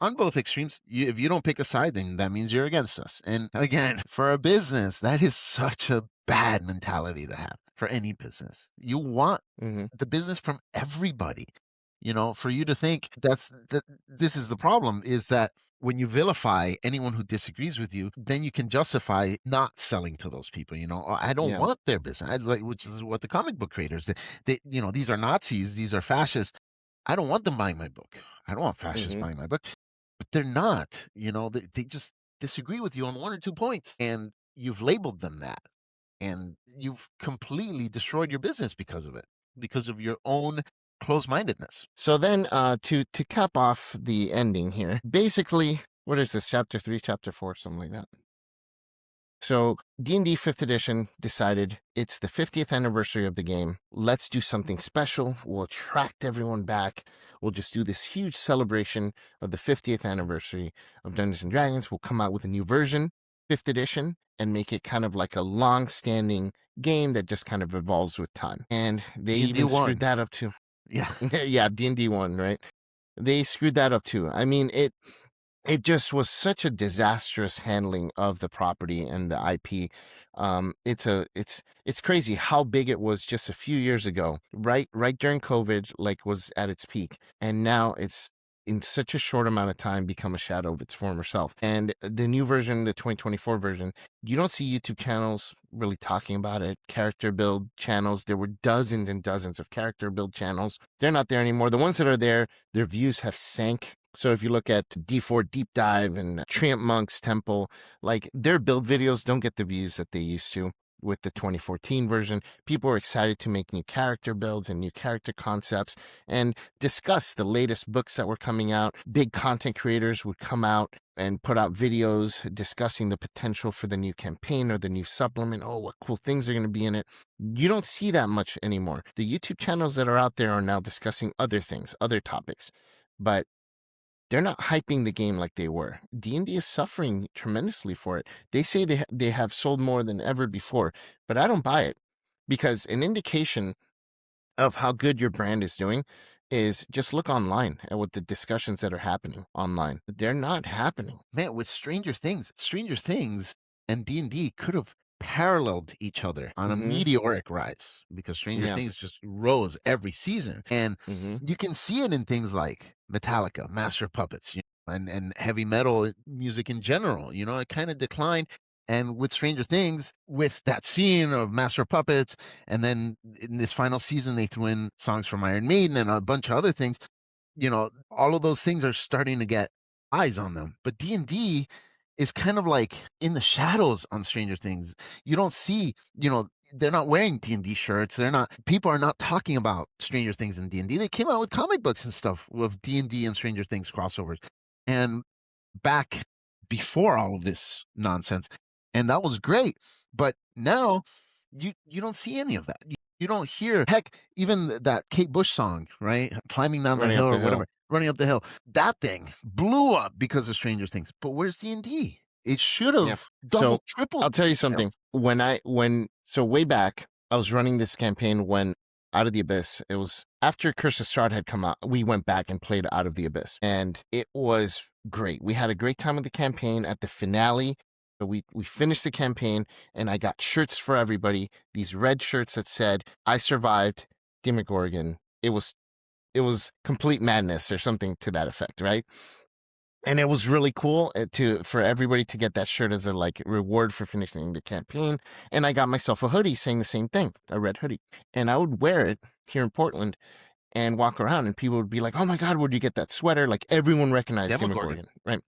on both extremes, if you don't pick a side, then that means you're against us. And again, for a business, that is such a bad mentality to have for any business. You want Hmm. the business from everybody. For you to think that this is the problem is that when you vilify anyone who disagrees with you, then you can justify not selling to those people. "Oh, I don't Yeah. want their business," which is what the comic book creators, these are Nazis, these are fascists. I don't want them buying my book. I don't want fascists Hmm. buying my book, but they're not. They just disagree with you on one or two points, and you've labeled them that, and you've completely destroyed your business because of it, because of your own closed-mindedness. So then, to cap off the ending here, basically, what is this? Chapter 3, Chapter 4, something like that. So D&D 5th edition decided it's the 50th anniversary of the game. Let's do something special. We'll attract everyone back. We'll just do this huge celebration of the 50th anniversary of Dungeons and Dragons. We'll come out with a new version, 5th edition, and make it kind of like a long-standing game that just kind of evolves with time. And they D&D even screwed 1. that up too. Yeah. Yeah, D&D 1, right? They screwed that up too. I mean, it just was such a disastrous handling of the property and the IP. It's crazy how big it was just a few years ago, right during COVID, like was at its peak, and now it's in such a short amount of time become a shadow of its former self. And the new version, the 2024 version, you don't see YouTube channels really talking about it. Character build channels, there were dozens and dozens of character build channels. They're not there anymore. The ones that are there, their views have sank. So if you look at D4 Deep Dive and Tramp Monk's Temple, like their build videos don't get the views that they used to with the 2014 version. People are excited to make new character builds and new character concepts and discuss the latest books that were coming out. Big content creators would come out and put out videos discussing the potential for the new campaign or the new supplement. Oh, what cool things are going to be in it. You don't see that much anymore. The YouTube channels that are out there are now discussing other things, other topics. But they're not hyping the game like they were. D&D is suffering tremendously for it. They say they have sold more than ever before, but I don't buy it because an indication of how good your brand is doing is just look online at what the discussions that are happening online. They're not happening. Man, with Stranger Things and D&D could have paralleled each other on a Hmm. meteoric rise because Stranger Yeah. Things just rose every season. And Hmm. you can see it in things like Metallica, Master of Puppets, and heavy metal music in general. It kind of declined. And with Stranger Things, with that scene of Master of Puppets, and then in this final season, they threw in songs from Iron Maiden and a bunch of other things. All of those things are starting to get eyes on them. But D&D is kind of like in the shadows on Stranger Things. You don't see, they're not wearing D&D shirts. People are not talking about Stranger Things and D&D. They came out with comic books and stuff with D&D and Stranger Things crossovers. And back before all of this nonsense. And that was great. But now you don't see any of that. You don't hear, heck, even that Kate Bush song, right? Climbing down the Running hill up or the whatever, hill. running up the hill. That thing blew up because of Stranger Things. But where's D&D? It should Yeah. have double, So triple I'll tell you sales. something. So way back, I was running this campaign when Out of the Abyss, it was after Curse of Strahd had come out, we went back and played Out of the Abyss. And it was great. We had a great time with the campaign. At the finale, we finished the campaign and I got shirts for everybody. These red shirts that said, I survived Demogorgon. It was complete madness or something to that effect, right? And it was really cool for everybody to get that shirt as a like reward for finishing the campaign. And I got myself a hoodie saying the same thing, a red hoodie, and I would wear it here in Portland and walk around, and people would be like, "Oh my God, where'd you get that sweater?" Like everyone recognized Demogorgon. Demogorgon, right?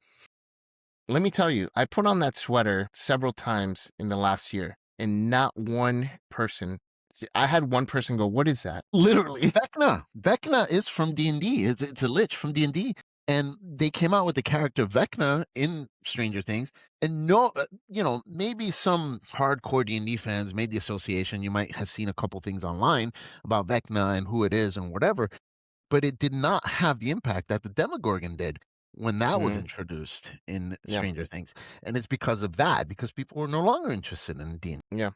Let me tell you, I put on that sweater several times in the last year, and not one person. I had one person go, "What is that?" Literally. Vecna. Vecna is from D&D. It's a lich from D&D. And they came out with the character Vecna in Stranger Things. And maybe some hardcore D&D fans made the association. You might have seen a couple things online about Vecna and who it is and whatever. But it did not have the impact that the Demogorgon did. when that was Mm, introduced in yeah, Stranger Things, and it's because of that, because people were no longer interested in D&D. yeah.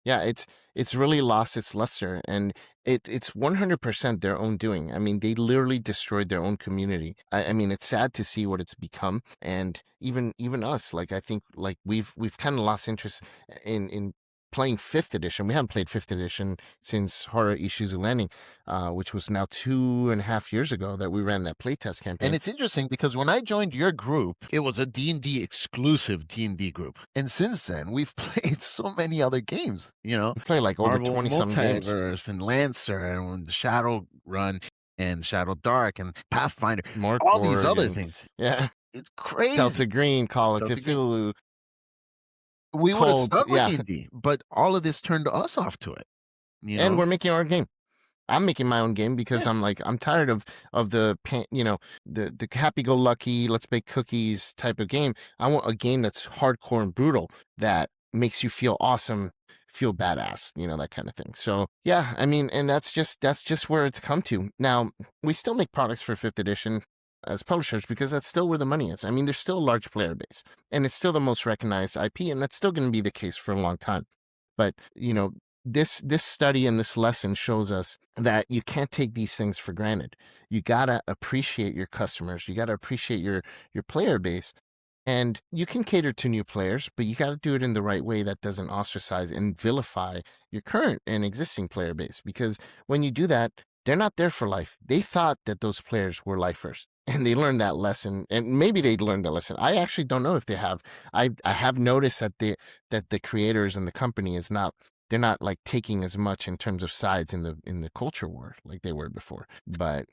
Yeah, it's really lost its luster, and it's 100% their own doing. I mean, they literally destroyed their own community. I mean, it's sad to see what it's become, and even us, like I think, like we've kind of lost interest in playing fifth edition. We haven't played fifth edition since Horror Ishizu Landing, which was now 2.5 years ago that we ran that playtest And campaign. it's interesting because when I joined your group, it was a D&D exclusive D&D group. And since then, we've played so many other games, We play like over Marvel 20 some games. Multiverse and Lancer and Shadowrun and Shadow Dark and Pathfinder, all these Morkborg other and things. yeah, It's crazy. Delta Green, Call of Delta Green. Cthulhu, We would have Colds, stuck with yeah. D&D, but all of this turned us off to it, you And know? we're making our game. I'm making my own game because Yeah. I'm tired of the happy go lucky, let's bake cookies type of game. I want a game that's hardcore and brutal that makes you feel awesome, feel badass, that kind of thing. So yeah, I mean, and that's just where it's come to. Now, we still make products for fifth edition as publishers because that's still where the money is. I mean, there's still a large player base and it's still the most recognized IP, and that's still going to be the case for a long time. But this study and this lesson shows us that you can't take these things for granted. You gotta appreciate your customers. You gotta appreciate your player base, and you can cater to new players, but you gotta do it in the right way that doesn't ostracize and vilify your current and existing player base. Because when you do that, they're not there for life. They thought that those players were lifers. And they learned that lesson, and maybe they learned the lesson. I actually don't know if they have. I have noticed that the creators and the company is not, they're not like taking as much in terms of sides in the culture war like they were before. But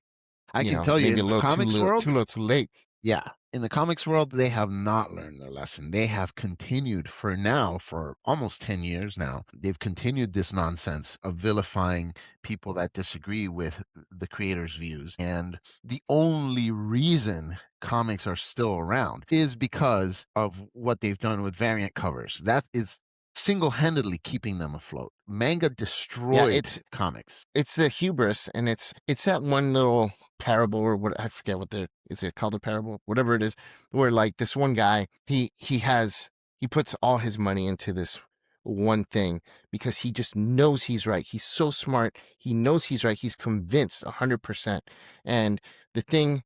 I can tell you maybe a in the little too comics little too world, little too late. yeah, in the comics world, they have not learned their lesson. They have continued for almost 10 years now. They've continued this nonsense of vilifying people that disagree with the creator's views. And the only reason comics are still around is because of what they've done with variant covers. That is single-handedly keeping them afloat. Manga Yeah, destroyed comics. it's the hubris, and it's that one little parable, or what, I forget what the is it called, a parable, whatever it is, where like this one guy, he puts all his money into this one thing because he just knows he's right. He's so smart, he knows he's right, he's convinced 100%. And the thing,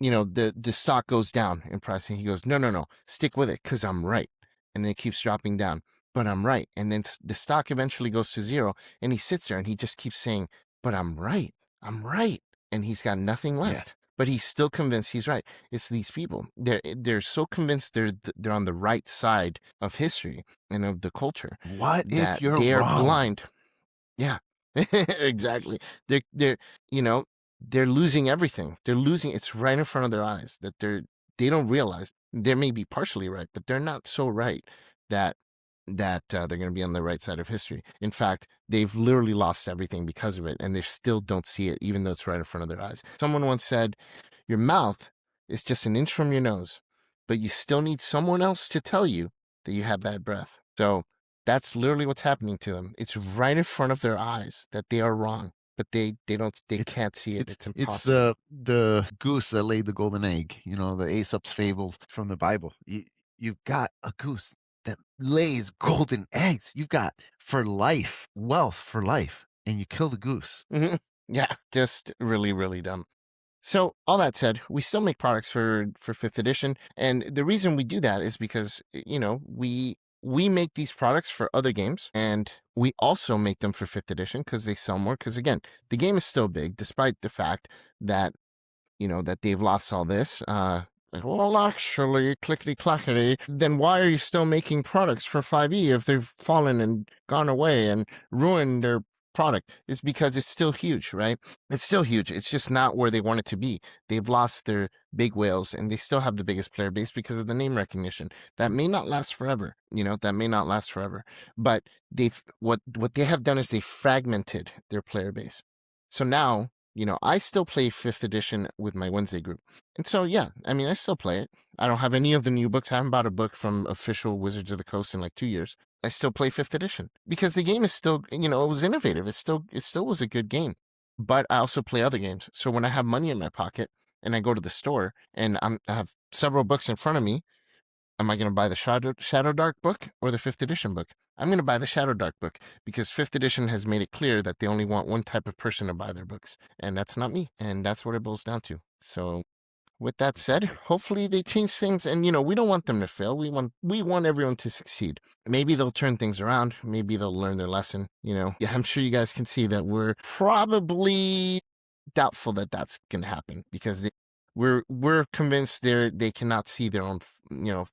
the stock goes down in price, and he goes, no, no, no, stick with it because I'm right. And then it keeps dropping down, but I'm right. And then the stock eventually goes to zero, and he sits there and he just keeps saying, but I'm right. I'm right. And he's got nothing Yeah. left. But he's still convinced he's right. It's these people. They're so convinced they're on the right side of history and of the culture What if that you're they are wrong? blind. Yeah, exactly. They're you know they're losing everything. They're losing. It's right in front of their eyes that they don't realize they may be partially right, but they're not so right that they're going to be on the right side of history. In fact, they've literally lost everything because of it, and they still don't see it, even though it's right in front of their eyes. Someone once said, "Your mouth is just an inch from your nose, but you still need someone else to tell you that you have bad breath." So that's literally what's happening to them. It's right in front of their eyes that they are wrong, but they It's can't see it. it's It's it's impossible. the goose that laid the golden egg, the Aesop's fable from the Bible. You've got a goose that lays golden eggs. You've got for life, wealth for life, and you kill the goose. Mhm. Yeah, just really, really dumb. So all that said, we still make products for fifth edition, and the reason we do that is because we make these products for other games, and we also make them for fifth edition because they sell more. Because again, the game is still big, despite the fact that that they've lost all this. Like, well, actually, clickety clackety, then why are you still making products for 5e if they've fallen and gone away and ruined their product? It's because it's still huge, right? It's still huge. It's just not where they want it to be. They've lost their big whales, and they still have the biggest player base because of the name recognition. That may not last forever, that may not last forever. But what they have done is they fragmented their player base. So now, I still play fifth edition with my Wednesday group. And so, yeah, I mean, I still play it. I don't have any of the new books. I haven't bought a book from official Wizards of the Coast in like 2 years. I still play fifth edition because the game is still, it was innovative. It still was a good game. But I also play other games. So when I have money in my pocket, and I go to the store and I have several books in front of me, am I going to buy the Shadow Dark book or the 5th edition book? I'm going to buy the Shadow Dark book because 5th edition has made it clear that they only want one type of person to buy their books, and that's not me. And that's what it boils down to. So with that said, hopefully they change things, and we don't want them to fail. We want everyone to succeed. Maybe they'll turn things around. Maybe they'll learn their lesson. Yeah, I'm sure you guys can see that we're probably doubtful that that's going to happen because we're convinced they cannot see their own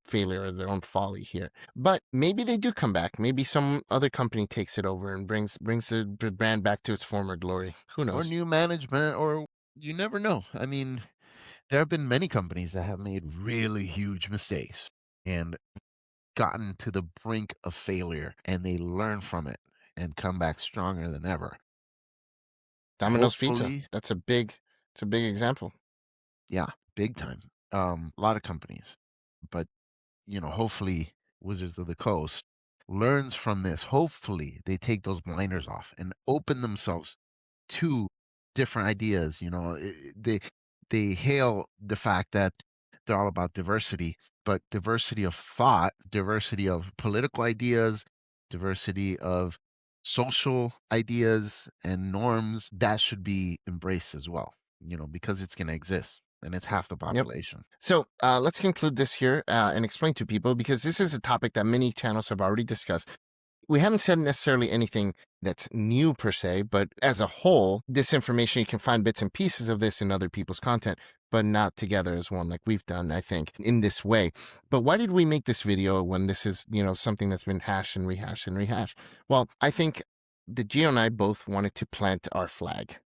failure or their own folly here. But maybe they do come back. Maybe some other company takes it over and brings the brand back to its former glory. Who knows? Or new management, or you never know. I mean, there have been many companies that have made really huge mistakes and gotten to the brink of failure, and they learn from it and come back stronger than ever. Domino's Pizza. Hopefully- It's a big example. Yeah, big time. A lot of companies, but hopefully Wizards of the Coast learns from this. Hopefully they take those blinders off and open themselves to different ideas. They hail the fact that they're all about diversity, but diversity of thought, diversity of political ideas, diversity of social ideas and norms, that should be embraced as well, because it's going to exist and it's half the population. So let's conclude this here and explain to people, because this is a topic that many channels have already discussed. We haven't said necessarily anything that's new per se, but as a whole, this information, you can find bits and pieces of this in other people's content, but not together as one like we've done, I think, in this way. But why did we make this video when this is, something that's been hashed and rehashed and rehashed? Well, I think the Geo and I both wanted to plant our flag.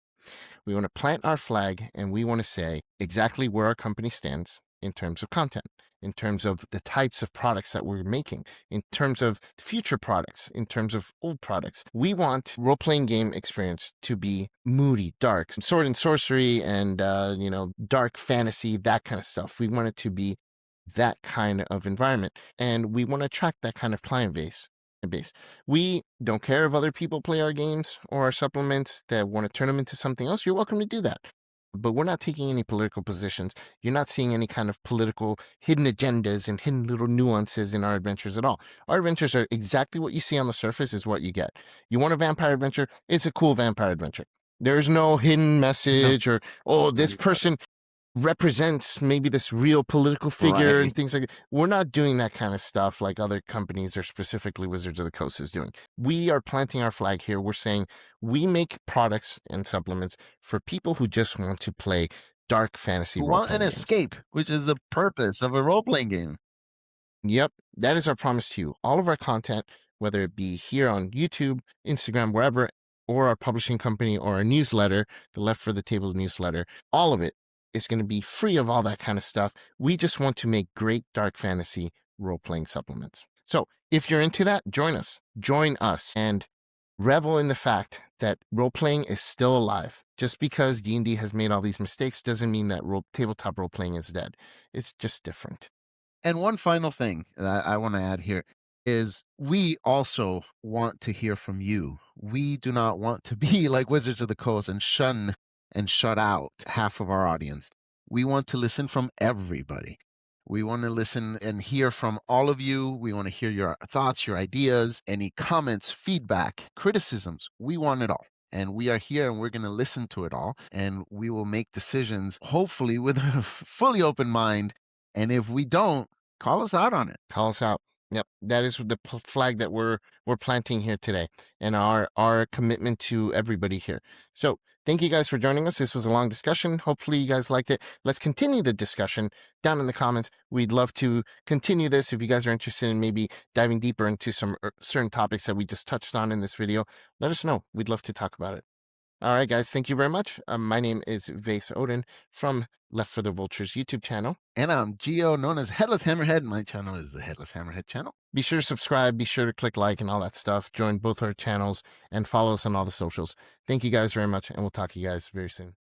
We want to plant our flag, and we want to say exactly where our company stands in terms of content, in terms of the types of products that we're making, in terms of future products, in terms of old products. We want role-playing game experience to be moody, dark, sword and sorcery, and dark fantasy, that kind of stuff. We want it to be that kind of environment, and we want to attract that kind of client base. We don't care if other people play our games or our supplements that want to turn them into something else. You're welcome to do that. But we're not taking any political positions. You're not seeing any kind of political hidden agendas and hidden little nuances in our adventures at all. Our adventures are exactly what you see on the surface is what you get. You want a vampire adventure? It's a cool vampire adventure. There's no hidden message or, this person represents maybe this real political figure and things like that. We're not doing that kind of stuff like other companies or specifically Wizards of the Coast is doing. We are planting our flag here. We're saying we make products and supplements for people who just want to play dark fantasy who role-playing want an games. escape, which is the purpose of a role-playing game. Yep, that is our promise to you. All of our content, whether it be here on YouTube, Instagram, wherever, or our publishing company or our newsletter, the Left for the Table newsletter, all of it is going to be free of all that kind of stuff. We just want to make great dark fantasy role-playing supplements. So if you're into that, join us and revel in the fact that role-playing is still alive. Just because D&D has made all these mistakes doesn't mean that tabletop role-playing is dead. It's just different. And one final thing that I want to add here is we also want to hear from you. We do not want to be like Wizards of the Coast and shun and shut out half of our audience. We want to listen from everybody. We want to listen and hear from all of you. We want to hear your thoughts, your ideas, any comments, feedback, criticisms. We want it all. And we are here and we're going to listen to it all. And we will make decisions, hopefully with a fully open mind. And if we don't, call us out on it. Call us out. Yep, that is the flag that we're planting here today, and our commitment to everybody here. So thank you guys for joining us. This was a long discussion. Hopefully you guys liked it. Let's continue the discussion down in the comments. We'd love to continue this. If you guys are interested in maybe diving deeper into some certain topics that we just touched on in this video, let us know. We'd love to talk about it. All right, guys, thank you very much. My name is Vase Odin from Left for the Vultures YouTube channel. And I'm Geo, known as Headless Hammerhead. My channel is the Headless Hammerhead channel. Be sure to subscribe, be sure to click like and all that stuff. Join both our channels and follow us on all the socials. Thank you guys very much, and we'll talk to you guys very soon.